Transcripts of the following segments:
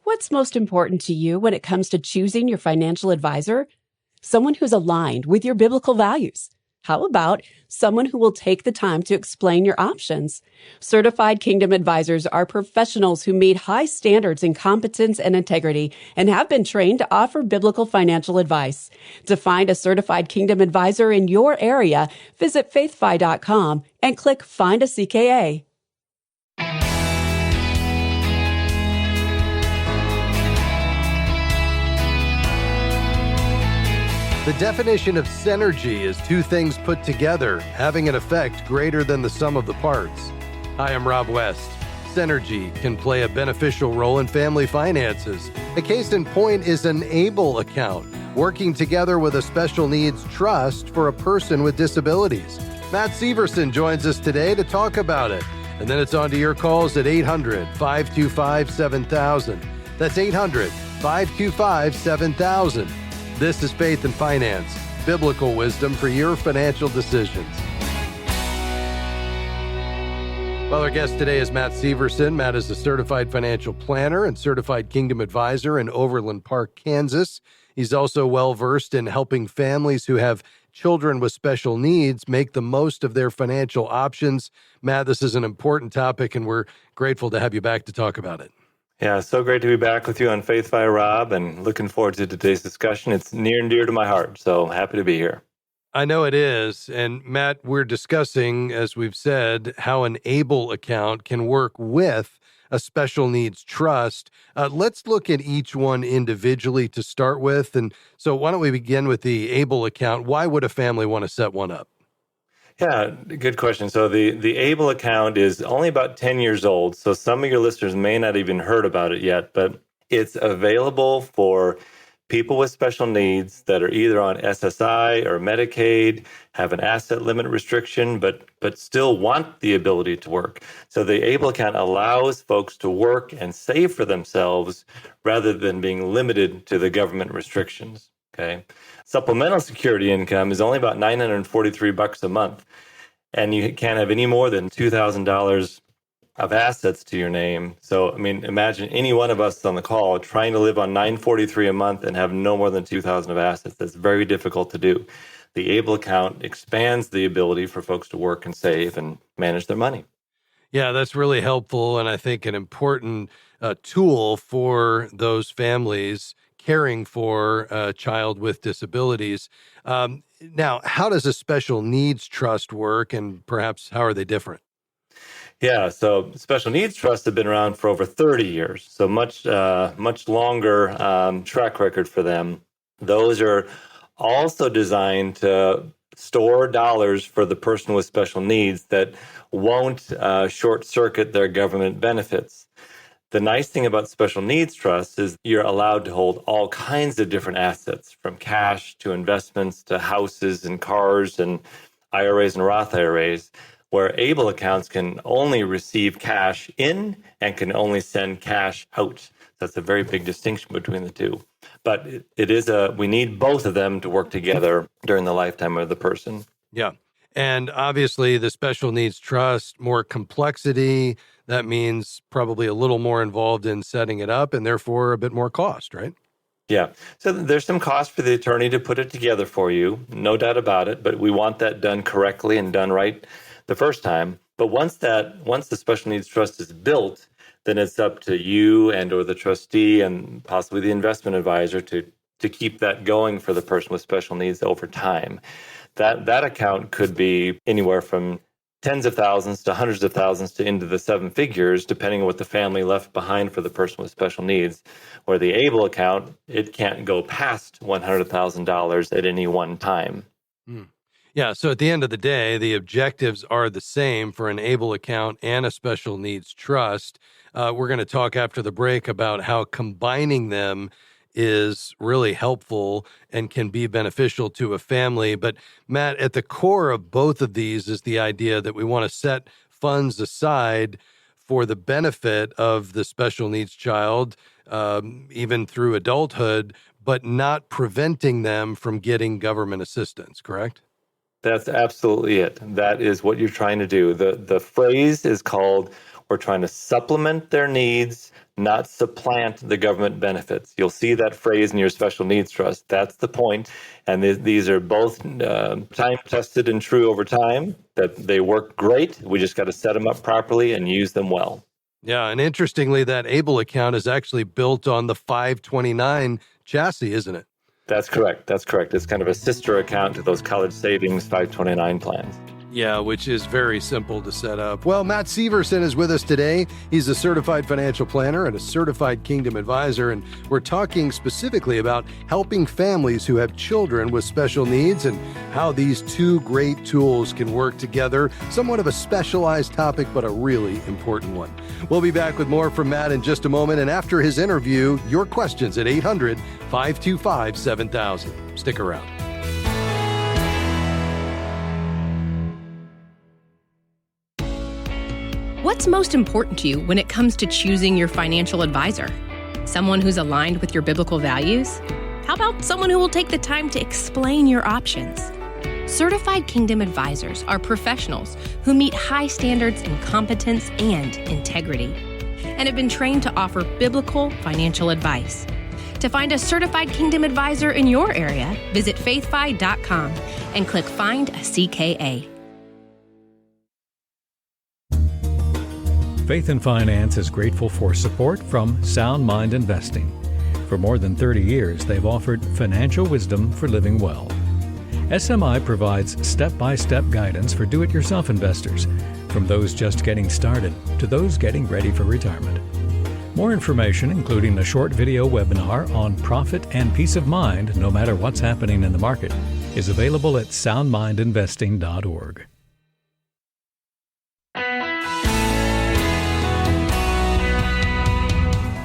What's most important to you when it comes to choosing your financial advisor? Someone who's aligned with your biblical values. How about someone who will take the time to explain your options? Certified Kingdom Advisors are professionals who meet high standards in competence and integrity and have been trained to offer biblical financial advice. To find a Certified Kingdom Advisor in your area, visit faithfi.com and click Find a CKA. The definition of synergy is two things put together, having an effect greater than the sum of the parts. Hi, I'm Rob West. Synergy can play a beneficial role in family finances. A case in point is an ABLE account, working together with a special needs trust for a person with disabilities. Matt Syverson joins us today to talk about it. And then it's on to your calls at 800-525-7000. That's 800-525-7000. This is Faith and Finance, biblical wisdom for your financial decisions. Well, our guest today is Matt Syverson. Matt is a certified financial planner and certified Kingdom Advisor in Overland Park, Kansas. He's also well-versed in helping families who have children with special needs make the most of their financial options. Matt, this is an important topic, and we're grateful to have you back to talk about it. Yeah, so great to be back with you on Faith by Rob, and looking forward to today's discussion. It's near and dear to my heart, so happy to be here. I know it is. And Matt, we're discussing, as we've said, how an ABLE account can work with a special needs trust. Let's look at each one individually to start with. And so why don't we begin with the ABLE account? Why would a family want to set one up? Yeah, good question. So the ABLE account is only about 10 years old, so some of your listeners may not even heard about it yet, but it's available for people with special needs that are either on SSI or Medicaid, have an asset limit restriction, but still want the ability to work. So the ABLE account allows folks to work and save for themselves rather than being limited to the government restrictions. Okay. Supplemental Security Income is only about $943 a month, and you can't have any more than $2,000 of assets to your name. So, I mean, imagine any one of us on the call trying to live on $943 a month and have no more than $2,000 of assets. That's very difficult to do. The ABLE account expands the ability for folks to work and save and manage their money. Yeah, that's really helpful, and I think an important tool for those families caring for a child with disabilities. Now, how does a special needs trust work, and perhaps how are they different? Yeah, so special needs trusts have been around for over 30 years, so much longer track record for them. Those are also designed to store dollars for the person with special needs that won't short circuit their government benefits. The nice thing about special needs trusts is you're allowed to hold all kinds of different assets, from cash to investments to houses and cars and IRAs and Roth IRAs, where ABLE accounts can only receive cash in and can only send cash out. That's a very big distinction between the two. But we need both of them to work together during the lifetime of the person. Yeah. And obviously the special needs trust, more complexity. That means probably a little more involved in setting it up and therefore a bit more cost, right? Yeah. So there's some cost for the attorney to put it together for you, no doubt about it, but we want that done correctly and done right the first time. But once the special needs trust is built, then it's up to you and or the trustee and possibly the investment advisor to keep that going for the person with special needs over time. That account could be anywhere from tens of thousands to hundreds of thousands to into the seven figures, depending on what the family left behind for the person with special needs. Where the ABLE account, it can't go past $100,000 at any one time. Yeah, so at the end of the day, the objectives are the same for an ABLE account and a special needs trust. We're going to talk after the break about how combining them is really helpful and can be beneficial to a family. But Matt, at the core of both of these is the idea that we want to set funds aside for the benefit of the special needs child, even through adulthood, but not preventing them from getting government assistance, correct? That's absolutely it. That is what you're trying to do. The phrase is called, We're trying to supplement their needs, not supplant the government benefits. You'll see that phrase in your special needs trust. That's the point. And these are both time tested and true over time, that they work great. We just got to set them up properly and use them well. Yeah, and interestingly, that ABLE account is actually built on the 529 chassis, isn't it? That's correct. That's correct. It's kind of a sister account to those college savings 529 plans. Yeah, which is very simple to set up. Well, Matt Syverson is with us today. He's a certified financial planner and a certified Kingdom advisor, and we're talking specifically about helping families who have children with special needs and how these two great tools can work together. Somewhat of a specialized topic, but a really important one. We'll be back with more from Matt in just a moment, and after his interview, your questions at 800-525-7000. Stick around. What's most important to you when it comes to choosing your financial advisor? Someone who's aligned with your biblical values? How about someone who will take the time to explain your options? Certified Kingdom advisors are professionals who meet high standards in competence and integrity and have been trained to offer biblical financial advice. To find a certified Kingdom advisor in your area, visit faithfi.com and click Find a CKA. Faith and Finance is grateful for support from Sound Mind Investing. For more than 30 years, they've offered financial wisdom for living well. SMI provides step-by-step guidance for do-it-yourself investors, from those just getting started to those getting ready for retirement. More information, including a short video webinar on profit and peace of mind no matter what's happening in the market, is available at soundmindinvesting.org.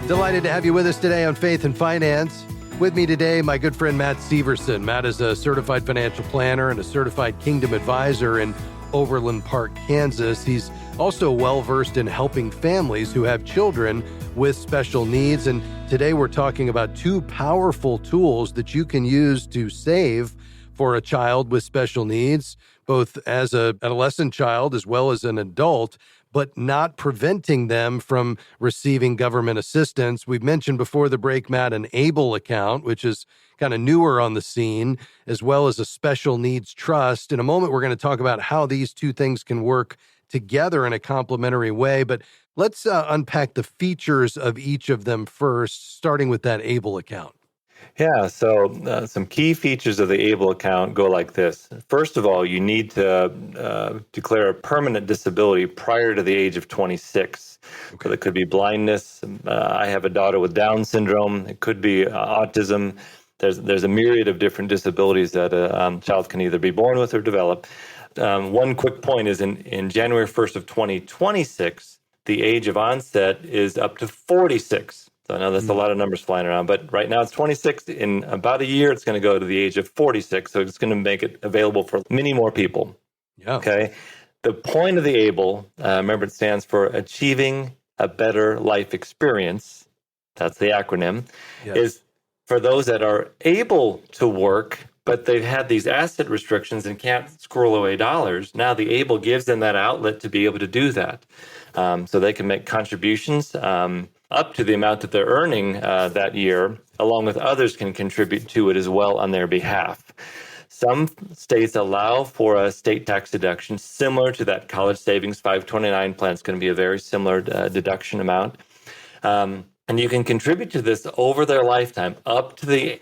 Delighted to have you with us today on Faith and Finance. With me today, my good friend Matt Syverson. Matt is a certified financial planner and a certified Kingdom advisor in Overland Park, Kansas. He's also well-versed in helping families who have children with special needs. And today we're talking about two powerful tools that you can use to save for a child with special needs, both as an adolescent child as well as an adult, but not preventing them from receiving government assistance. We've mentioned before the break, Matt, an ABLE account, which is kind of newer on the scene, as well as a special needs trust. In a moment, we're going to talk about how these two things can work together in a complementary way. But let's unpack the features of each of them first, starting with that ABLE account. Yeah, so some key features of the ABLE account go like this. First of all, you need to declare a permanent disability prior to the age of 26. Okay. So it could be blindness. I have a daughter with Down syndrome. It could be autism. There's a myriad of different disabilities that a child can either be born with or develop. One quick point is in January 1st of 2026, the age of onset is up to 46. So I know that's a lot of numbers flying around, but right now it's 26. In about a year, it's going to go to the age of 46. So it's going to make it available for many more people. Yeah. Okay. The point of the ABLE, remember, it stands for Achieving a Better Life Experience. That's the acronym. Yes. Is for those that are able to work, but they've had these asset restrictions and can't squirrel away dollars. Now the ABLE gives them that outlet to be able to do that. So they can make contributions up to the amount that they're earning that year, along with others can contribute to it as well on their behalf. Some states allow for a state tax deduction similar to that college savings 529 plan. It's going to be a very similar deduction amount. And you can contribute to this over their lifetime up to the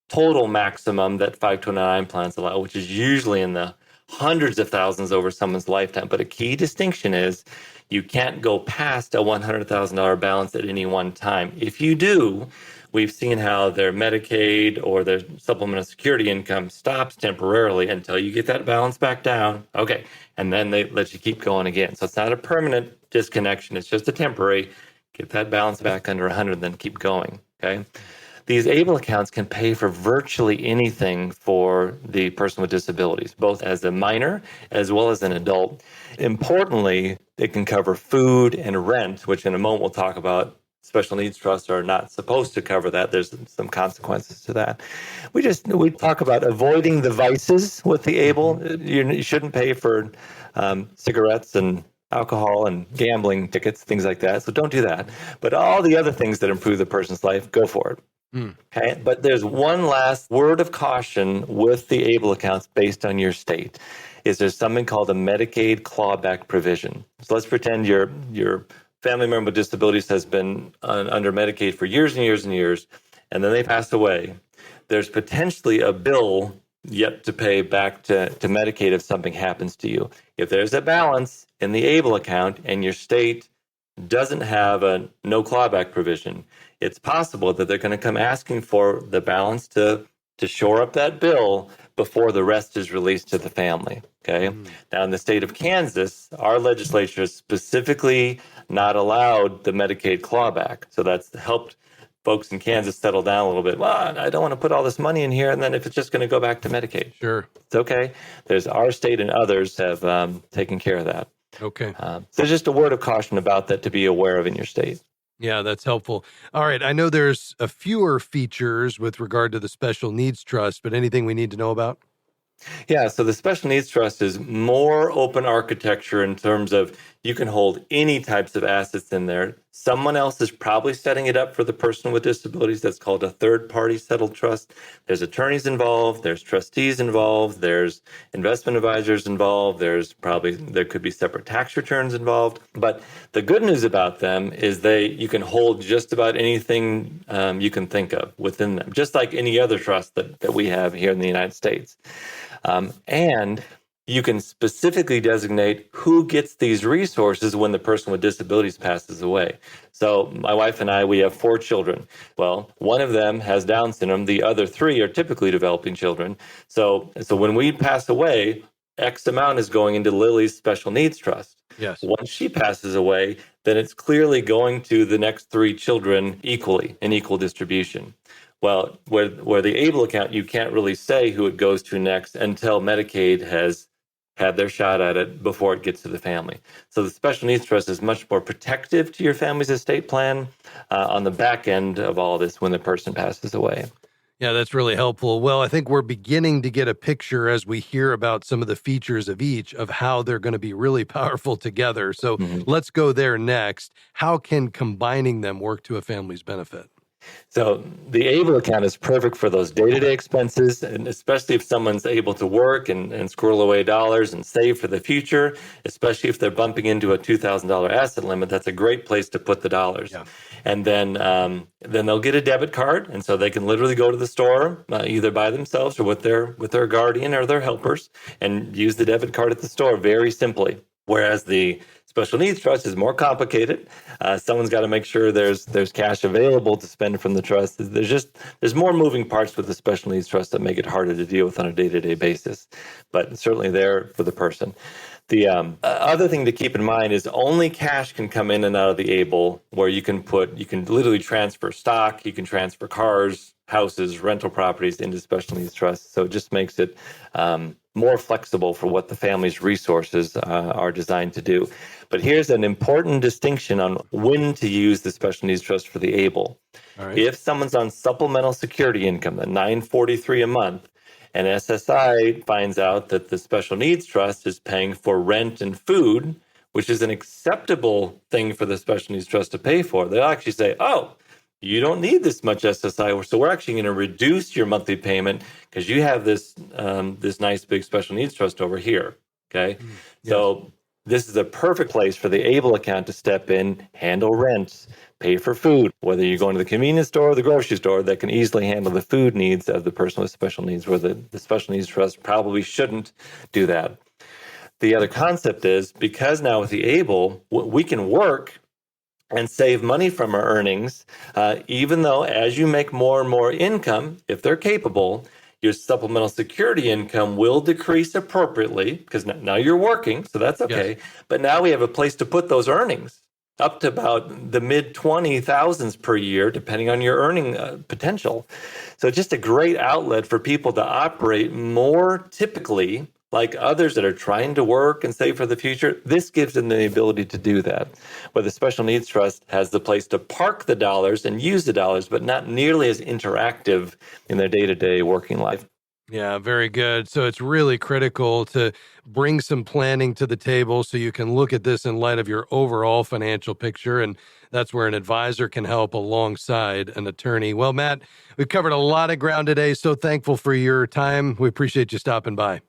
total maximum that 529 plans allow, which is usually in the hundreds of thousands over someone's lifetime. But a key distinction is you can't go past a $100,000 balance at any one time. If you do, we've seen how their Medicaid or their Supplemental Security Income stops temporarily until you get that balance back down. Okay. And then they let you keep going again. So it's not a permanent disconnection. It's just a temporary. Get that balance back under 100, then keep going. Okay. These ABLE accounts can pay for virtually anything for the person with disabilities, both as a minor as well as an adult. Importantly, it can cover food and rent, which in a moment we'll talk about. Special needs trusts are not supposed to cover that. There's some consequences to that. We talk about avoiding the vices with the ABLE. You shouldn't pay for cigarettes and alcohol and gambling tickets, things like that. So don't do that. But all the other things that improve the person's life, go for it. Okay. But there's one last word of caution with the ABLE accounts based on your state. Is there's something called a Medicaid clawback provision. So let's pretend your family member with disabilities has been under Medicaid for years and years and years, and then they pass away. There's potentially a bill yet to pay back to Medicaid if something happens to you. If there's a balance in the ABLE account and your state doesn't have a no clawback provision, it's possible that they're going to come asking for the balance to shore up that bill before the rest is released to the family. Okay. Now, in the state of Kansas, our legislature has specifically not allowed the Medicaid clawback. So that's helped folks in Kansas settle down a little bit. Well, I don't want to put all this money in here, and then if it's just going to go back to Medicaid. Sure. It's okay. There's our state and others have taken care of that. Okay. So just a word of caution about that to be aware of in your state. Yeah, that's helpful. All right. I know there's a fewer features with regard to the Special Needs Trust, but anything we need to know about? Yeah, so the Special Needs Trust is more open architecture in terms of you can hold any types of assets in there. Someone else is probably setting it up for the person with disabilities. That's called a third-party settled trust. There's attorneys involved. There's trustees involved. There's investment advisors involved. There could be separate tax returns involved. But the good news about them is you can hold just about anything you can think of within them, just like any other trust that we have here in the United States. And you can specifically designate who gets these resources when the person with disabilities passes away. So my wife and I, we have 4 children. Well, one of them has Down syndrome. The other 3 are typically developing children. So when we pass away, X amount is going into Lily's Special Needs Trust. Yes. Once she passes away, then it's clearly going to the next 3 children equally, in equal distribution. Well, where the ABLE account, you can't really say who it goes to next until Medicaid has had their shot at it before it gets to the family. So the Special Needs Trust is much more protective to your family's estate plan on the back end of all this when the person passes away. Yeah, that's really helpful. Well, I think we're beginning to get a picture as we hear about some of the features of each of how they're going to be really powerful together. So let's go there next. How can combining them work to a family's benefit? So the ABLE account is perfect for those day-to-day expenses, and especially if someone's able to work and squirrel away dollars and save for the future, especially if they're bumping into a $2,000 asset limit, that's a great place to put the dollars. Yeah. And then they'll get a debit card, and so they can literally go to the store, either by themselves or with their guardian or their helpers, and use the debit card at the store very simply. Whereas the Special Needs Trust is more complicated. Someone's got to make sure there's cash available to spend from the trust. There's more moving parts with the Special Needs Trust that make it harder to deal with on a day-to-day basis, but certainly there for the person. The other thing to keep in mind is only cash can come in and out of the ABLE, where you can literally transfer stock, you can transfer cars, houses, rental properties into Special Needs Trust. So it just makes it more flexible for what the family's resources are designed to do. But here's an important distinction on when to use the Special Needs Trust for the ABLE. Right. If someone's on Supplemental Security Income, the $943 a month, and SSI finds out that the Special Needs Trust is paying for rent and food, which is an acceptable thing for the Special Needs Trust to pay for, they'll actually say, oh, you don't need this much SSI, so we're actually going to reduce your monthly payment because you have this nice big Special Needs Trust over here. Okay, yes. So this is a perfect place for the ABLE account to step in, handle rent, pay for food. Whether you're going to the convenience store or the grocery store, that can easily handle the food needs of the person with special needs, where the Special Needs Trust probably shouldn't do that. The other concept is, because now with the ABLE, we can work and save money from our earnings, even though as you make more and more income, if they're capable, your supplemental security income will decrease appropriately because now you're working, so that's okay. Yes. But now we have a place to put those earnings up to about the mid 20,000s per year, depending on your earning potential. So just a great outlet for people to operate more typically like others that are trying to work and save for the future. This gives them the ability to do that, where the Special Needs Trust has the place to park the dollars and use the dollars, but not nearly as interactive in their day-to-day working life. Yeah, very good. So it's really critical to bring some planning to the table so you can look at this in light of your overall financial picture. And that's where an advisor can help alongside an attorney. Well, Matt, we've covered a lot of ground today. So thankful for your time. We appreciate you stopping by.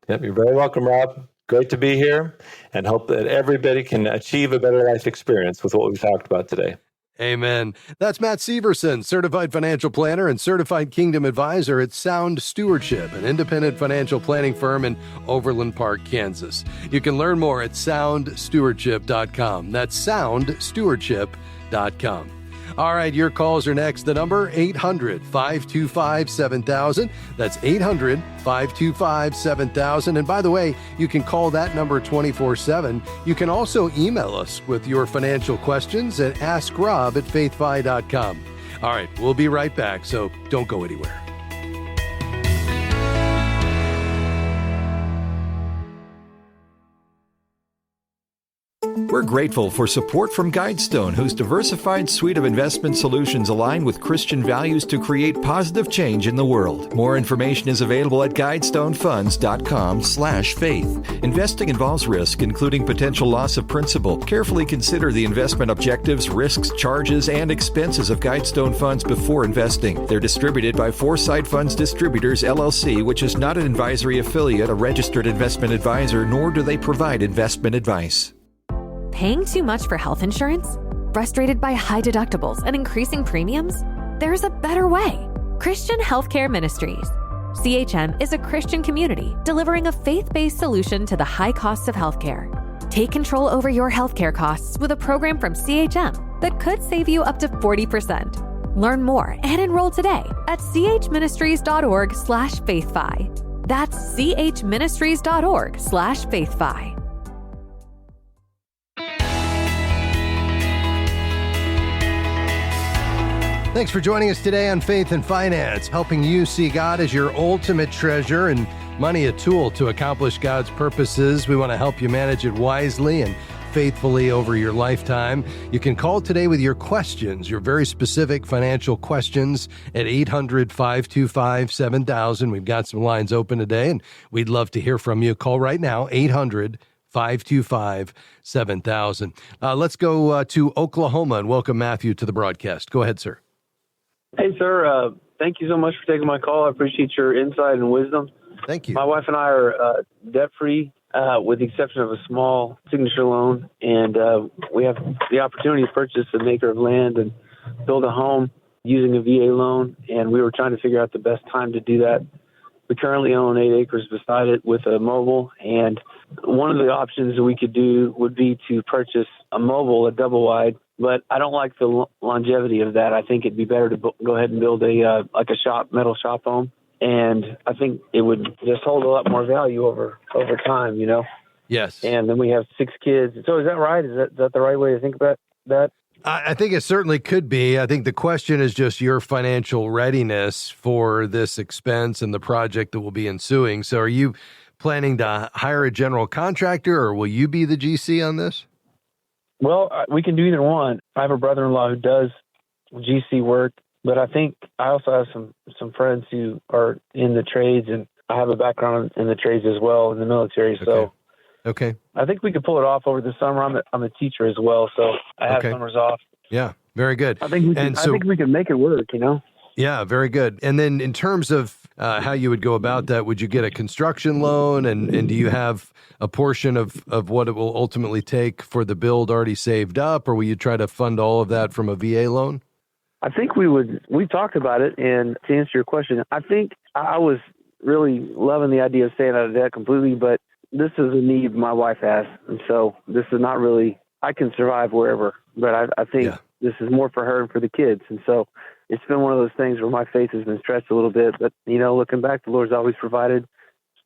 Yep, you're very welcome, Rob. Great to be here, and hope that everybody can achieve a better life experience with what we've talked about today. Amen. That's Matt Syverson, certified financial planner and certified Kingdom advisor at Sound Stewardship, an independent financial planning firm in Overland Park, Kansas. You can learn more at soundstewardship.com. That's soundstewardship.com. All right, your calls are next. The number 800-525-7000. That's 800-525-7000. And by the way, you can call that number 24/7. You can also email us with your financial questions at askrob@faithfi.com. All right, we'll be right back, so don't go anywhere. We're grateful for support from Guidestone, whose diversified suite of investment solutions align with Christian values to create positive change in the world. More information is available at guidestonefunds.com/faith. Investing involves risk, including potential loss of principal. Carefully consider the investment objectives, risks, charges, and expenses of Guidestone Funds before investing. They're distributed by Foresight Funds Distributors, LLC, which is not an advisory affiliate, a registered investment advisor, nor do they provide investment advice. Paying too much for health insurance? Frustrated by high deductibles and increasing premiums? There's a better way. Christian Healthcare Ministries. CHM is a Christian community delivering a faith-based solution to the high costs of healthcare. Take control over your healthcare costs with a program from CHM that could save you up to 40%. Learn more and enroll today at chministries.org/faithfi. That's chministries.org/faithfi. Thanks for joining us today on Faith and Finance, helping you see God as your ultimate treasure and money a tool to accomplish God's purposes. We want to help you manage it wisely and faithfully over your lifetime. You can call today with your questions, your very specific financial questions at 800-525-7000. We've got some lines open today, and we'd love to hear from you. Call right now, 800-525-7000. Let's go to Oklahoma and welcome Matthew to the broadcast. Go ahead, sir. Hey, sir. Thank you so much for taking my call. I appreciate your insight and wisdom. Thank you. My wife and I are debt-free, with the exception of a small signature loan, and we have the opportunity to purchase an acre of land and build a home using a VA loan, and we were trying to figure out the best time to do that. We currently own 8 acres beside it with a mobile, and one of the options that we could do would be to purchase a mobile, a double-wide, but I don't like the longevity of that. I think it'd be better to go ahead and build a metal shop home, and I think it would just hold a lot more value over time, you know? Yes. And then we have 6 kids. So is that right? Is that the right way to think about that? I think it certainly could be. I think the question is just your financial readiness for this expense and the project that will be ensuing. So are you planning to hire a general contractor, or will you be the GC on this? Well, we can do either one. I have a brother-in-law who does GC work, but I think I also have some friends who are in the trades, and I have a background in the trades as well in the military. So okay. I think we could pull it off over the summer. I'm a teacher as well, so I have summers off. Yeah, very good. I think we can make it work, you know? Yeah, very good. And then in terms of how you would go about that, would you get a construction loan? And do you have a portion of what it will ultimately take for the build already saved up, or will you try to fund all of that from a VA loan? I think we talked about it, and to answer your question, I think I was really loving the idea of staying out of debt completely, but this is a need my wife has, and so this is not really, I can survive wherever, but I think this is more for her and for the kids, and so it's been one of those things where my faith has been stretched a little bit, but, you know, looking back, the Lord's always provided.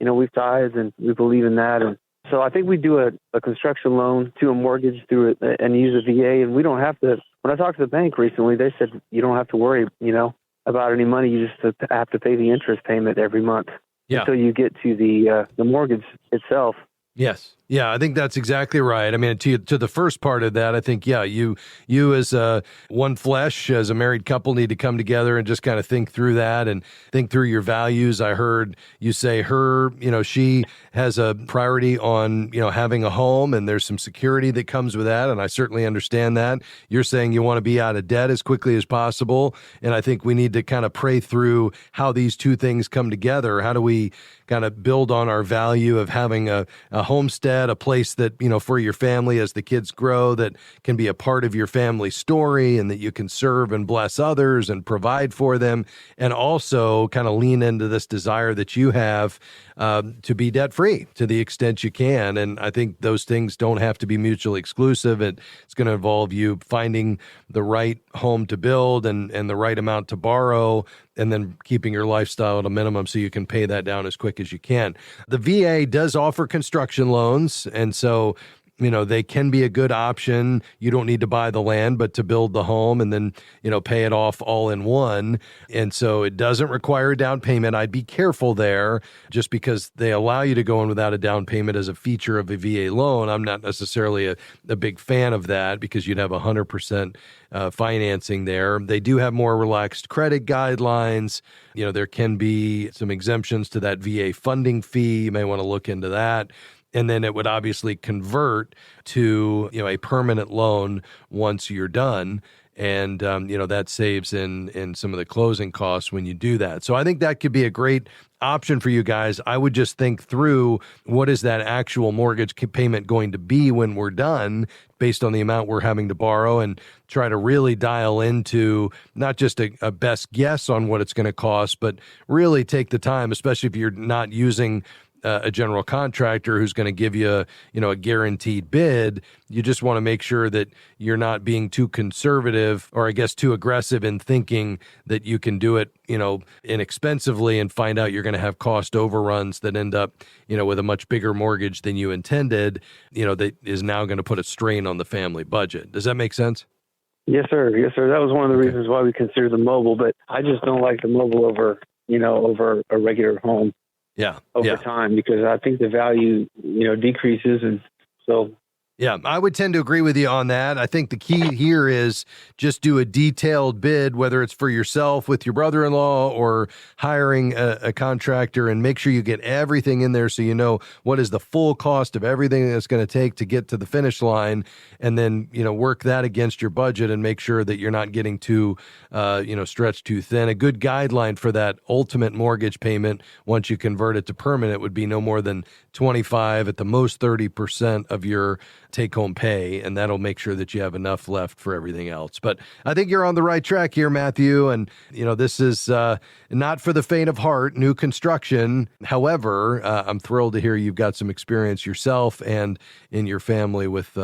You know, we've tithed, and we believe in that, and so I think we do a construction loan to a mortgage through it and use a VA, and we don't have to. When I talked to the bank recently, they said you don't have to worry, you know, about any money. You just have to pay the interest payment every month until you get to the mortgage itself. Yes. Yeah, I think that's exactly right. I mean, to the first part of that, I think, yeah, you as one flesh, as a married couple, need to come together and just kind of think through that and think through your values. I heard you say she has a priority on, having a home, and there's some security that comes with that. And I certainly understand that. You're saying you want to be out of debt as quickly as possible. And I think we need to kind of pray through how these two things come together. How do we kind of build on our value of having a homestead, a place that, for your family as the kids grow, that can be a part of your family story and that you can serve and bless others and provide for them, and also kind of lean into this desire that you have to be debt-free to the extent you can. And I think those things don't have to be mutually exclusive. It's going to involve you finding the right home to build and the right amount to borrow, and then keeping your lifestyle at a minimum so you can pay that down as quick as you can. The VA does offer construction loans, and so they can be a good option. You don't need to buy the land, but to build the home and then, pay it off all in one. And so it doesn't require a down payment. I'd be careful there, just because they allow you to go in without a down payment as a feature of a VA loan. I'm not necessarily a big fan of that, because you'd have 100% financing there. They do have more relaxed credit guidelines. There can be some exemptions to that VA funding fee. You may want to look into that. And then it would obviously convert to, a permanent loan once you're done. And, that saves in some of the closing costs when you do that. So I think that could be a great option for you guys. I would just think through, what is that actual mortgage payment going to be when we're done, based on the amount we're having to borrow, and try to really dial into not just a best guess on what it's going to cost, but really take the time, especially if you're not using a general contractor who's going to give you, a guaranteed bid. You just want to make sure that you're not being too conservative, or I guess too aggressive in thinking that you can do it, inexpensively, and find out you're going to have cost overruns that end up, with a much bigger mortgage than you intended, that is now going to put a strain on the family budget. Does that make sense? Yes, sir. Yes, sir. That was one of the reasons why we consider the mobile, but I just don't like the mobile over a regular home. Over time, because I think the value, decreases. And so. Yeah, I would tend to agree with you on that. I think the key here is just do a detailed bid, whether it's for yourself with your brother-in-law or hiring a contractor, and make sure you get everything in there so you know what is the full cost of everything that's going to take to get to the finish line, and then, work that against your budget and make sure that you're not getting too, stretched too thin. A good guideline for that ultimate mortgage payment, once you convert it to permanent, would be no more than 25, at the most 30% of your take-home pay, and that'll make sure that you have enough left for everything else. But I think you're on the right track here, Matthew, and this is not for the faint of heart, new construction. However, I'm thrilled to hear you've got some experience yourself and in your family with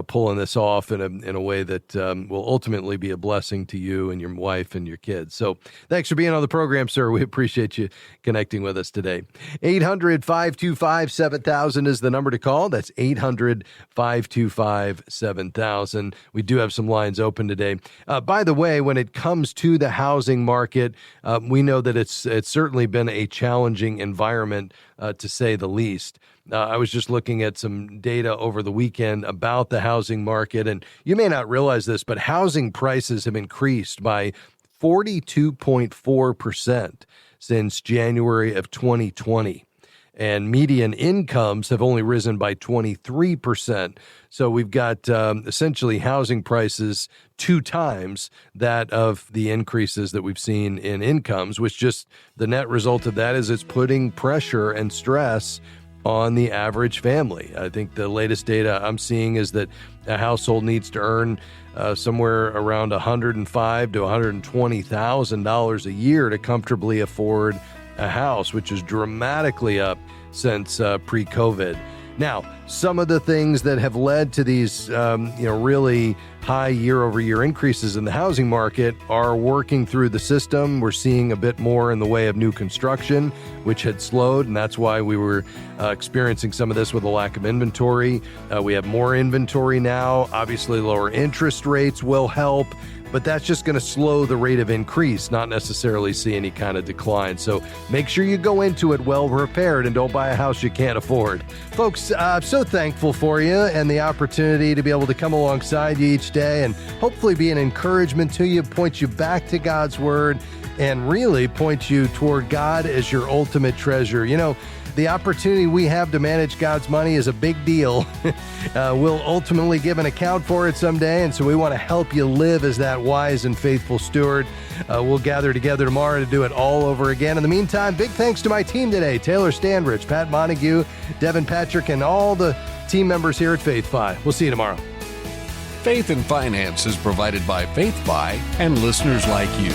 pulling this off in a way that will ultimately be a blessing to you and your wife and your kids. So thanks for being on the program, sir. We appreciate you connecting with us today. 800-525-7000 is the number to call. That's 800-525-7000. We do have some lines open today. By the way, when it comes to the housing market, we know that it's certainly been a challenging environment, to say the least. I was just looking at some data over the weekend about the housing market, and you may not realize this, but housing prices have increased by 42.4% since January of 2020. And median incomes have only risen by 23%. So we've got essentially housing prices 2 times that of the increases that we've seen in incomes, which just the net result of that is it's putting pressure and stress on the average family. I think the latest data I'm seeing is that a household needs to earn somewhere around $105,000 to $120,000 a year to comfortably afford a house, which is dramatically up since pre-COVID. Now, some of the things that have led to these, really high year-over-year increases in the housing market are working through the system. We're seeing a bit more in the way of new construction, which had slowed, and that's why we were experiencing some of this with a lack of inventory. We have more inventory now. Obviously, lower interest rates will help. but that's just going to slow the rate of increase, not necessarily see any kind of decline. So make sure you go into it well prepared and don't buy a house you can't afford. Folks, I'm so thankful for you and the opportunity to be able to come alongside you each day and hopefully be an encouragement to you, point you back to God's Word, and really point you toward God as your ultimate treasure. You know, the opportunity we have to manage God's money is a big deal. We'll ultimately give an account for it someday, and so we want to help you live as that wise and faithful steward. We'll gather together tomorrow to do it all over again. In the meantime, big thanks to my team today, Taylor Standridge, Pat Montague, Devin Patrick, and all the team members here at FaithFi. We'll see you tomorrow. Faith and Finance is provided by FaithFi and listeners like you.